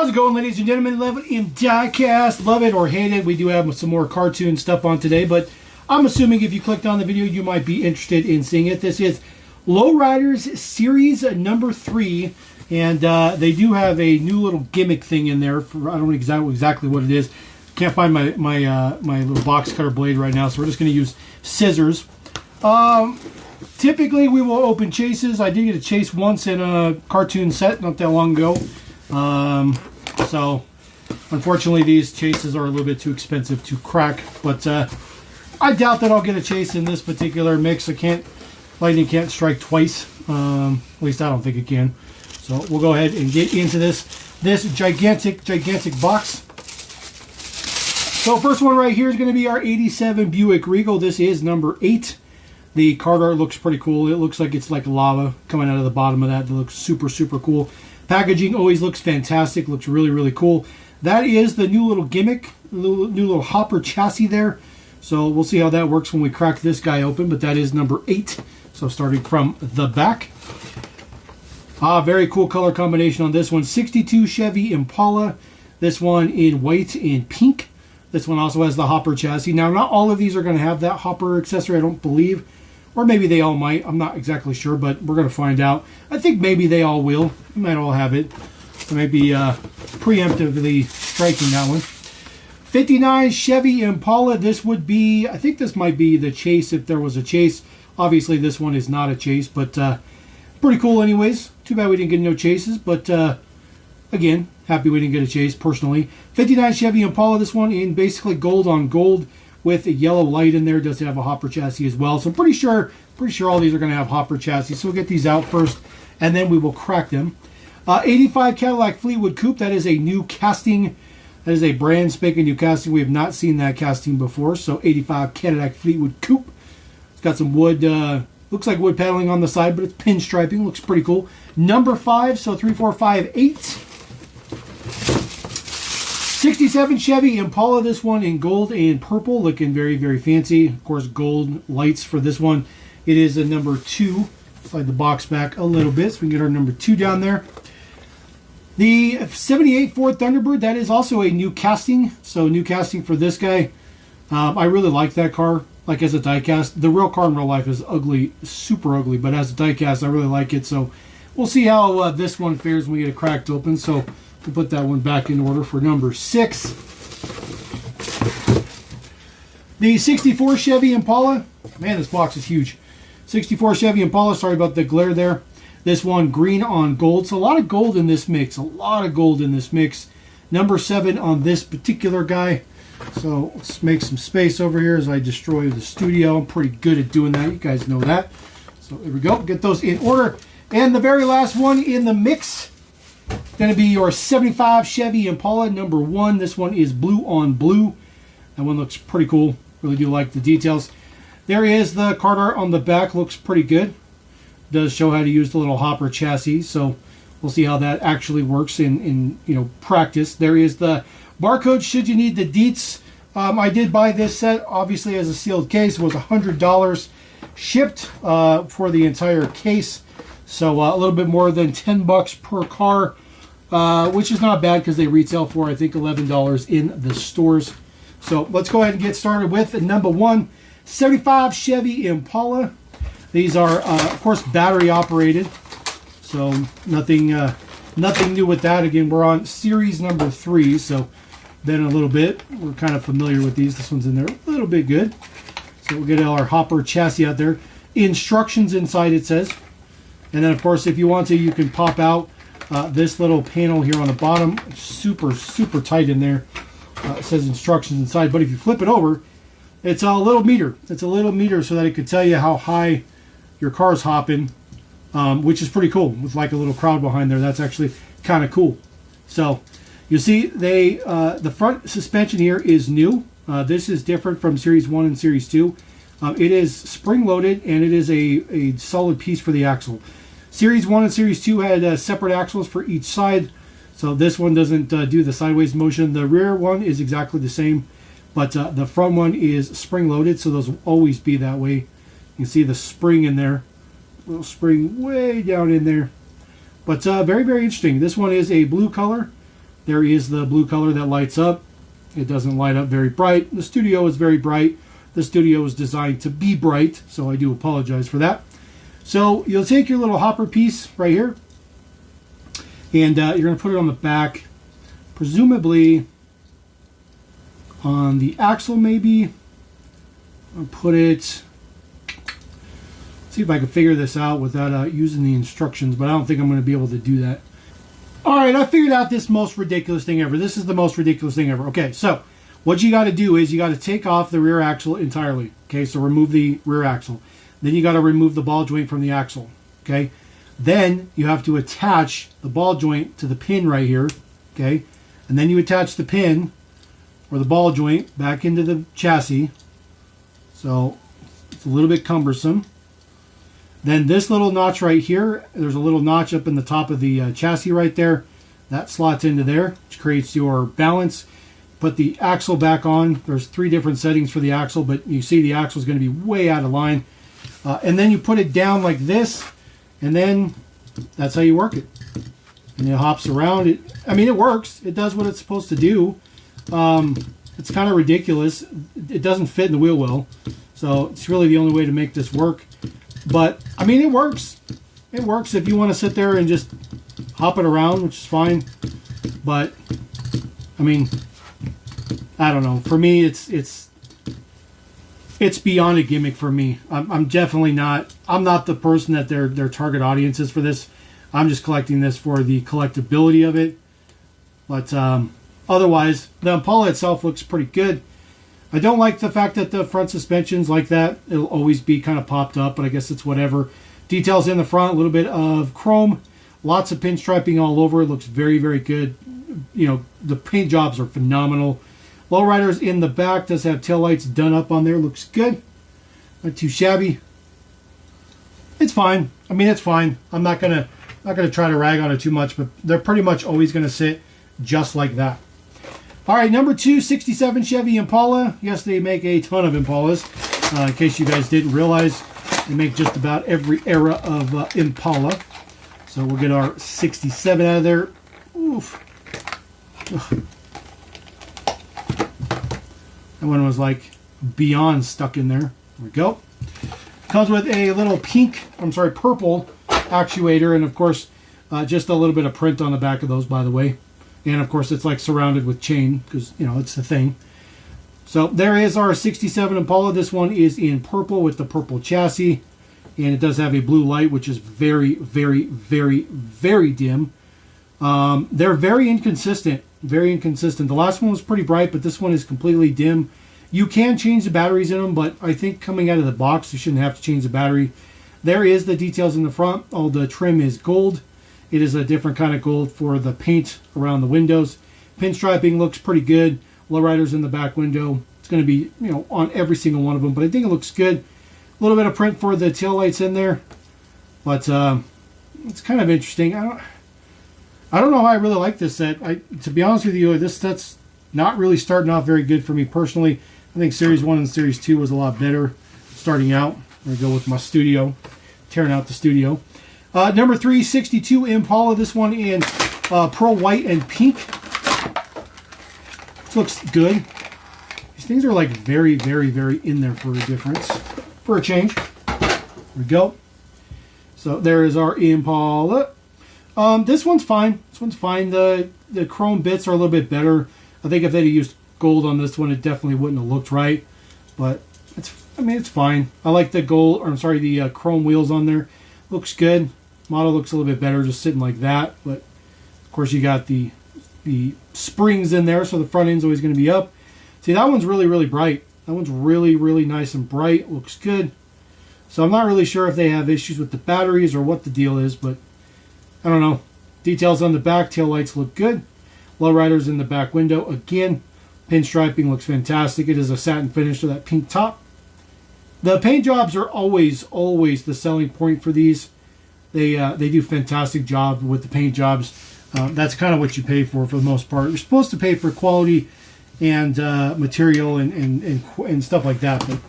How's it going, ladies and gentlemen? Love it in Diecast. Love it or hate it. We do have some more cartoon stuff on today, but I'm assuming if you clicked on the video, you might be interested in seeing it. This is Lowriders Series number 3, and they do have a new little gimmick thing in there. For, I don't know exactly what it is. Can't find my little box cutter blade right now, so we're just going to use scissors. Typically, we will open chases. I did get a chase once in a cartoon set not that long ago. So unfortunately these chases are a little bit too expensive to crack, but I doubt that I'll get a chase in this particular mix. Lightning can't strike twice, at least I don't think it can. So we'll go ahead and get into this gigantic box. So first one right here is going to be our 87 Buick Regal. This is number 8. The card art looks pretty cool. It looks like it's like lava coming out of the bottom of that. It looks super cool. Packaging always looks fantastic. Looks really cool. That is the new little gimmick, new little hopper chassis there. So we'll see how that works when we crack this guy open. But that is number 8. So starting from the back. Very cool color combination on this one. 62 Chevy Impala. This one in white and pink. This one also has the hopper chassis. Now, not all of these are going to have that hopper accessory, I don't believe. Or maybe they all might. I'm not exactly sure, but we're going to find out. I think maybe they all will. They might all have it. I might be preemptively striking that one. 59 Chevy Impala. This would be, I think this might be the chase if there was a chase. Obviously, this one is not a chase, but pretty cool anyways. Too bad we didn't get no chases, but again, happy we didn't get a chase personally. 59 Chevy Impala. This one in basically gold on gold, with a yellow light in there. Does have a hopper chassis as well. So I'm pretty sure all these are going to have hopper chassis. So we'll get these out first, and then we will crack them. 85 Cadillac Fleetwood Coupe. That is a new casting. That is a brand spanking new casting. We have not seen that casting before. So 85 Cadillac Fleetwood Coupe. It's got some wood, looks like wood paneling on the side, but it's pinstriping. Looks pretty cool. Number 5, so 3, 4, 5, 8. 67 Chevy Impala, this one in gold and purple, looking very fancy. Of course, gold lights for this one. It is a number 2. Slide the box back a little bit so we can get our number 2 down there. The 78 Ford Thunderbird, that is also a new casting. So new casting for this guy. I really like that car, like as a diecast. The real car in real life is ugly, super ugly, but as a diecast, I really like it. So we'll see how this one fares when we get it cracked open. So we'll put that one back in order for number 6. The 64 Chevy Impala. Man, this box is huge. 64 Chevy Impala. Sorry about the glare there. This one green on gold. So a lot of gold in this mix. Number 7 on this particular guy. So let's make some space over here as I destroy the studio. I'm pretty good at doing that. You guys know that. So there we go. Get those in order. And the very last one in the mix, going to be your 75 Chevy Impala number 1. This one is blue on blue. That one looks pretty cool. Really do like the details. There is the card art on the back. Looks pretty good. Does show how to use the little hopper chassis. So we'll see how that actually works in practice. There is the barcode should you need the deets. I did buy this set obviously as a sealed case. It was $100 shipped for the entire case. So a little bit more than $10 per car, which is not bad because they retail for, I think, $11 in the stores. So let's go ahead and get started with number 1, 75 Chevy Impala. These are, of course, battery operated. So nothing new with that. Again, we're on series number 3, so been a little bit. We're kind of familiar with these. This one's in there a little bit good. So we'll get our hopper chassis out there. Instructions inside, it says. And then, of course, if you want to, you can pop out this little panel here on the bottom. Super tight in there. It says instructions inside. But if you flip it over, it's a little meter. It's a little meter so that it could tell you how high your car's hopping, which is pretty cool. With like a little crowd behind there. That's actually kind of cool. So you see, the front suspension here is new. This is different from Series 1 and Series 2. It is spring-loaded, and it is a solid piece for the axle. Series 1 and Series 2 had separate axles for each side, so this one doesn't do the sideways motion. The rear one is exactly the same, but the front one is spring-loaded, so those will always be that way. You can see the spring in there, little spring way down in there. But very interesting. This one is a blue color. There is the blue color that lights up. It doesn't light up very bright. The studio is very bright. The studio is designed to be bright, so I do apologize for that. So you'll take your little hopper piece right here, and you're going to put it on the back, presumably on the axle maybe. I'll put it, see if I can figure this out without using the instructions, but I don't think I'm going to be able to do that. All right, I figured out this most ridiculous thing ever. This is the most ridiculous thing ever. Okay, so what you got to do is you got to take off the rear axle entirely. Okay, so remove the rear axle. Then you got to remove the ball joint from the axle. Okay, then you have to attach the ball joint to the pin right here. Okay, and then you attach the pin or the ball joint back into the chassis. So it's a little bit cumbersome. Then this little notch right here, there's a little notch up in the top of the chassis right there. That slots into there, which creates your balance. Put the axle back on. There's 3 different settings for the axle, but you see the axle is going to be way out of line. And then you put it down like this, and then that's how you work it. And it hops around. I mean, it works. It does what it's supposed to do. It's kind of ridiculous. It doesn't fit in the wheel well. So it's really the only way to make this work. But, I mean, it works. It works if you want to sit there and just hop it around, which is fine. But, I mean, I don't know. For me, it's beyond a gimmick for me. I'm definitely not, I'm not the person that their target audience is for this. I'm just collecting this for the collectability of it. But, otherwise, the Impala itself looks pretty good. I don't like the fact that the front suspension's like that. It'll always be kind of popped up, but I guess it's whatever. Details in the front, a little bit of chrome. Lots of pinstriping all over. It looks very, very good. You know, the paint jobs are phenomenal. Lowriders in the back. Does have taillights done up on there. Looks good. Not too shabby. It's fine. I mean, it's fine. I'm not gonna try to rag on it too much, but they're pretty much always gonna sit just like that. All right, number 2, 67 Chevy Impala. Yes, they make a ton of Impalas. In case you guys didn't realize, they make just about every era of Impala. So we'll get our 67 out of there. Oof. Ugh. That one was like beyond stuck in there. There we go. Comes with a little purple actuator, and of course, just a little bit of print on the back of those, by the way. And of course, it's like surrounded with chain because, you know, it's the thing. So there is our 67 Impala. This one is in purple with the purple chassis. And it does have a blue light, which is very, very, very, very dim. They're very inconsistent. Very inconsistent. The last one was pretty bright, but this one is completely dim. You can change the batteries in them, but I think coming out of the box, you shouldn't have to change the battery. There is the details in the front. All the trim is gold. It is a different kind of gold for the paint around the windows. Pinstriping looks pretty good. Lowriders in the back window. It's going to be, you know, on every single one of them, but I think it looks good. A little bit of print for the taillights in there, but it's kind of interesting. I don't know how I really like this set. To be honest with you, this set's not really starting off very good for me personally. I think Series 1 and Series 2 was a lot better starting out. I'm going to go with my studio, tearing out the studio. Number 3, 62 Impala. This one in pearl white and pink. This looks good. These things are like very, very, very in there for a difference. For a change. There we go. So there is our Impala. This one's fine. This one's fine. The chrome bits are a little bit better. I think if they'd used gold on this one, it definitely wouldn't have looked right. But it's fine. I like the gold, or I'm sorry, the chrome wheels on there. Looks good. Model looks a little bit better just sitting like that. But of course you got the springs in there, so the front end's always going to be up. See, that one's really, really bright. That one's really, really nice and bright. Looks good. So I'm not really sure if they have issues with the batteries or what the deal is, but I don't know. Details on the back. Tail lights look good. Lowriders in the back window. Again, pinstriping looks fantastic. It is a satin finish to that pink top. The paint jobs are always the selling point for these. They do fantastic job with the paint jobs. That's kind of what you pay for the most part. You're supposed to pay for quality and material and stuff like that, but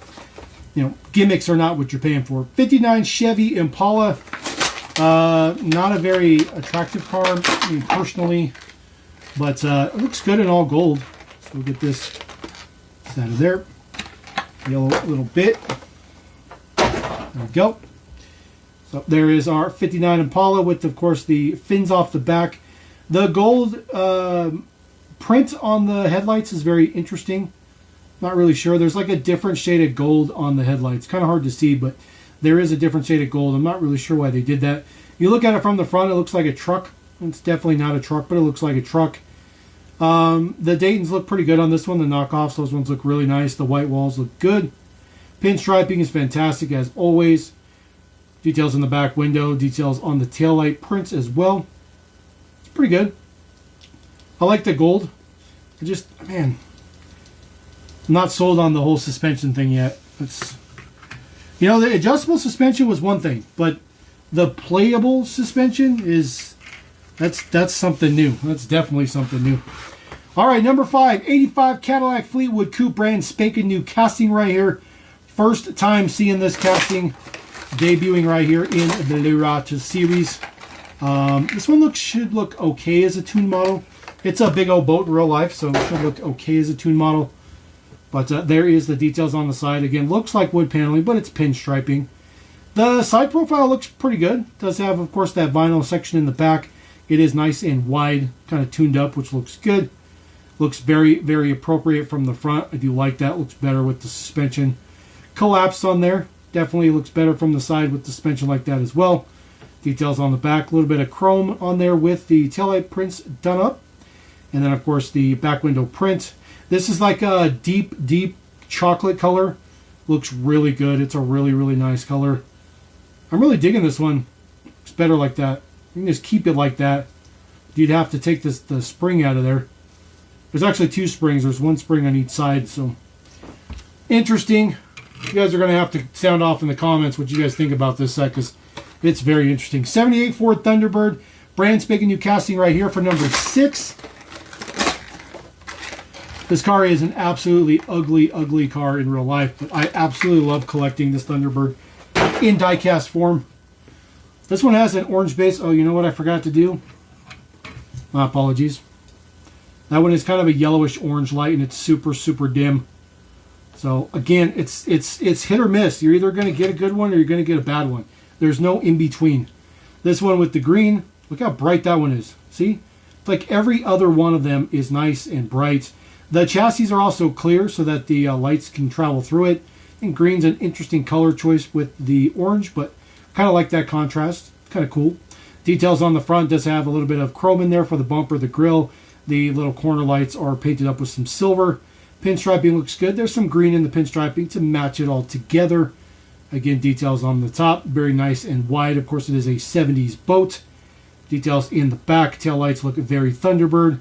you know, gimmicks are not what you're paying for. 59 Chevy Impala. Not a very attractive car. I mean, personally, But it looks good in all gold. So we'll get this out of there. Yellow little bit. There we go. So there is our 59 Impala with, of course, the fins off the back. The gold print on the headlights is very interesting. Not really sure. There's like a different shade of gold on the headlights. Kind of hard to see, but there is a different shade of gold. I'm not really sure why they did that. You look at it from the front, it looks like a truck. It's definitely not a truck, but it looks like a truck. The Daytons look pretty good on this one. The knockoffs, those ones look really nice. The white walls look good. Pinstriping is fantastic as always. Details in the back window, details on the taillight prints as well. It's pretty good. I like the gold. Man, I'm not sold on the whole suspension thing yet. The adjustable suspension was one thing, but the playable suspension that's something new. That's definitely something new. All right, number 5, 85 Cadillac Fleetwood Coupe brand spanking new casting right here. First time seeing this casting debuting right here in the Lurata series. This one should look okay as a tuned model. It's a big old boat in real life, so it should look okay as a tuned model. But there is the details on the side. Again, looks like wood paneling, but it's pinstriping. The side profile looks pretty good. It does have, of course, that vinyl section in the back. It is nice and wide, kind of tuned up, which looks good. Looks very, very appropriate from the front. I do like that. Looks better with the suspension collapsed on there. Definitely looks better from the side with the suspension like that as well. Details on the back. A little bit of chrome on there with the taillight prints done up. And then, of course, the back window print. This is like a deep, deep chocolate color. Looks really good. It's a really, really nice color. I'm really digging this one. It's better like that. You can just keep it like that. You'd have to take the spring out of there. There's actually 2 springs. There's 1 spring on each side. So interesting. You guys are going to have to sound off in the comments what you guys think about this set, because it's very interesting. 78 Ford Thunderbird. Brand spanking new casting right here for number 6. This car is an absolutely ugly, ugly car in real life, but I absolutely love collecting this Thunderbird in diecast form. This one has an orange base. Oh, you know what I forgot to do? My apologies. That one is kind of a yellowish orange light, and it's super, super dim. So again, it's hit or miss. You're either going to get a good one or you're going to get a bad one. There's no in between. This one with the green, look how bright that one is. See? It's like every other one of them is nice and bright. The chassis are also clear so that the lights can travel through it. I think green's an interesting color choice with the orange, but kind of like that contrast. Kind of cool. Details on the front does have a little bit of chrome in there for the bumper, the grille. The little corner lights are painted up with some silver. Pinstriping looks good. There's some green in the pinstriping to match it all together. Again, details on the top. Very nice and wide. Of course, it is a 70s boat. Details in the back. Tail lights look very Thunderbird.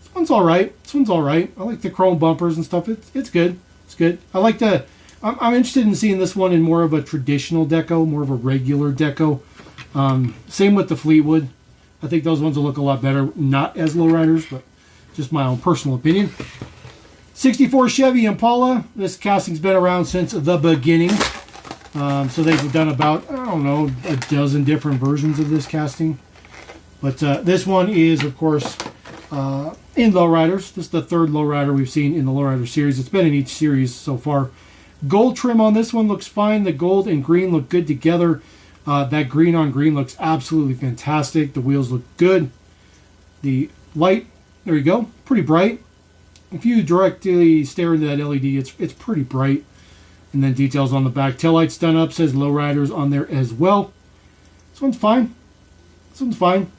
This one's all right. This one's all right. I like the chrome bumpers and stuff. It's good. It's good. I like the... I'm interested in seeing this one in more of a traditional deco, more of a regular deco. Same with the Fleetwood. I think those ones will look a lot better. Not as lowriders, but just my own personal opinion. 64 Chevy Impala. This casting's been around since the beginning. So they've done about, I don't know, a dozen different versions of this casting. But this one is, of course, in lowriders. This is the 3rd lowrider we've seen in the lowrider series. It's been in each series so far. Gold trim on this one looks fine. The gold and green look good together. That green on green looks absolutely fantastic. The wheels look good. The light, there you go, pretty bright. If you directly stare into that LED, it's pretty bright. And then details on the back. Taillights done up, says lowriders on there as well. This one's fine. This one's fine.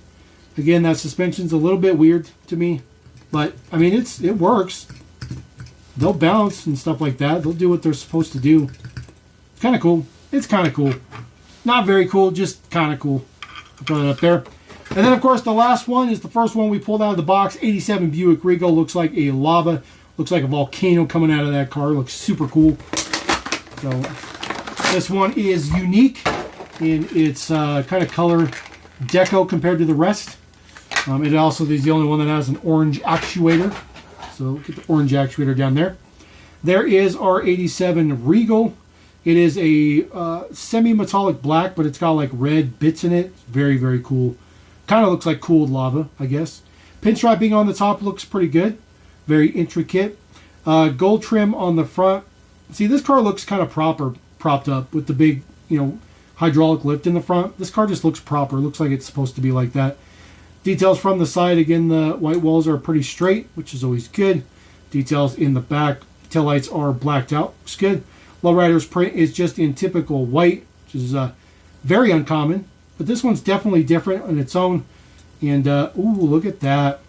Again, that suspension's a little bit weird to me. But, I mean, it works. They'll bounce and stuff like that. They'll do what they're supposed to do. It's kind of cool. It's kind of cool. Not very cool, just kind of cool. I'll throw that up there. And then, of course, the last one is the first one we pulled out of the box. 87 Buick Regal. Looks like a lava. Looks like a volcano coming out of that car. Looks super cool. So, this one is unique in its kind of color deco compared to the rest. It also is the only one that has an orange actuator. So, get the orange actuator down there. There is our 87 Regal. It is a semi-metallic black, but it's got like red bits in it. Very, very cool. Kind of looks like cooled lava, I guess. Pinstriping on the top looks pretty good. Very intricate. Gold trim on the front. See, this car looks kind of propped up with the big, hydraulic lift in the front. This car just looks proper. Looks like it's supposed to be like that. Details from the side, again, the white walls are pretty straight, which is always good. Details in the back. Taillights are blacked out. Looks good. Lowrider's print is just in typical white, which is very uncommon. But this one's definitely different on its own. And, ooh, look at that.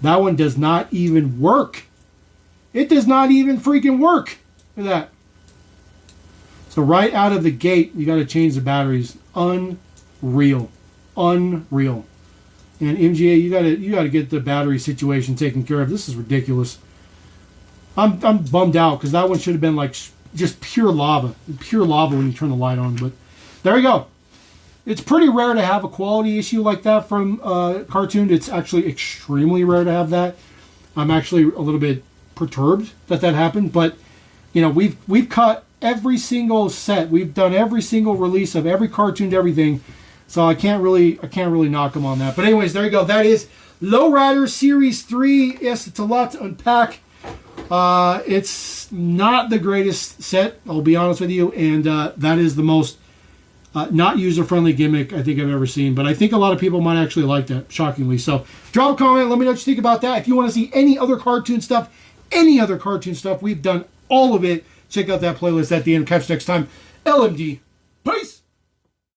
That one does not even work. It does not even freaking work. Look at that. So right out of the gate, you got to change the batteries. Unreal. Unreal. And MGA, you got to get the battery situation taken care of. This is ridiculous. I'm bummed out because that one should have been like just pure lava. Pure lava when you turn the light on. But there you go. It's pretty rare to have a quality issue like that from Cartoon. It's actually extremely rare to have that. I'm actually a little bit perturbed that happened. But, we've cut every single set. We've done every single release of every Cartoon to everything. So I can't really knock them on that. But anyways, there you go. That is Lowrider Series 3. Yes, it's a lot to unpack. It's not the greatest set, I'll be honest with you. And that is the most not user-friendly gimmick I think I've ever seen. But I think a lot of people might actually like that, shockingly. So drop a comment. Let me know what you think about that. If you want to see any other cartoon stuff, we've done all of it. Check out that playlist at the end. Catch you next time. LMD.